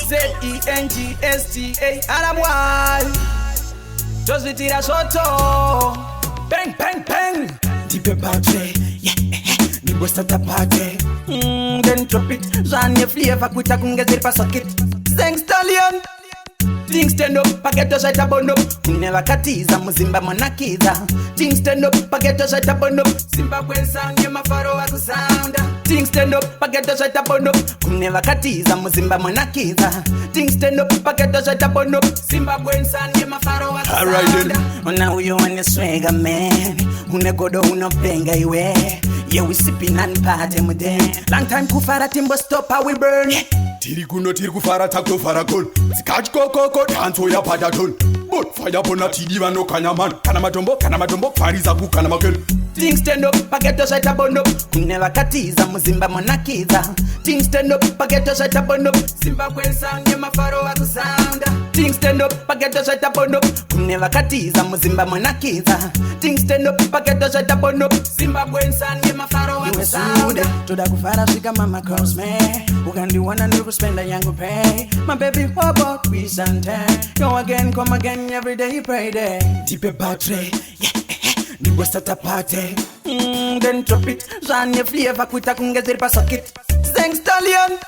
Zengsta Arabwal Just tira soto Bang bang bang Dipe patre Yeah Ni bosta tapate Then drop it Zanye flavor Kuita kungezir pa socket Zengstallion Things stand up, pageto shut up on up. Kunela katiza, muzimba manakiza. Things stand up, pageto shut up on up. Zimbabwe sound, ye mafaro waku sound. Things stand up, pageto shut up on up. Kunela katiza, muzimba manakiza. Things stand up, pageto shut up on up. Zimbabwe sound, ye mafaro waku sound. Alright then. Now you wanna swagger man. Unegodo unopenga iwe. Yeah, we sipping and party with them. Long time kufara timbo stop how we burn. Tiri kuno tiri kufara takto farakol. Skach koko dance ya padaton. But fire bona tidi vano kanyaman. Kana matombo fariza ku kana makel. Things stand up, pageto shut up on up. Kunela katiza, muzimba manakiza. Things stand up, pageto shut up on up. Zimbabwe sound, ye mafaro waku sound. Things stand up, pageto shut up on up. Kunela katiza, muzimba manakiza. Things stand up, pageto shut up on up. Zimbabwe sound, ye mafaro waku sound. Toda kufara shika mama cross me. Ugandi wana nuku spend a yangu pay. My baby hobo, twist and turn. Go again, come again, every day you pray day. Dipe patre, yeah. Ni bosta tapate Then drop it Zanye flavor Kuita kungezir pa socket Zengstallion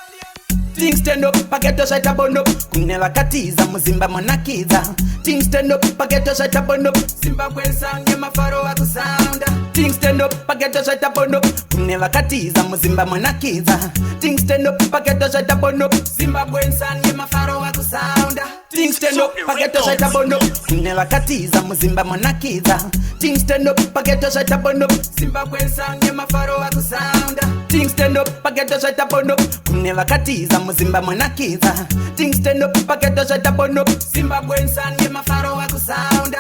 Things stand up Pageto shut up on up Kunela katiza Muzimba manakiza Things stand up Pageto shut up on up Zimbabwe sound Ye mafaro waku sound Things stand up Pageto shut up on up Kunela katiza Muzimba manakiza Things stand up Pageto shut up on up Zimbabwe sound Ye mafaro waku sound Things stand up Pageto shut up on up Kunela katiza Muzimba manakiza Things stand up Pageto shut up on up Zimbabwe sound Ye mafaro waku sound Things stand up Pageto shut up on up Kunela katiza Muzimba manakiza Things stand up Pageto shut up on up Zimbabwe sound Ye mafaro waku sound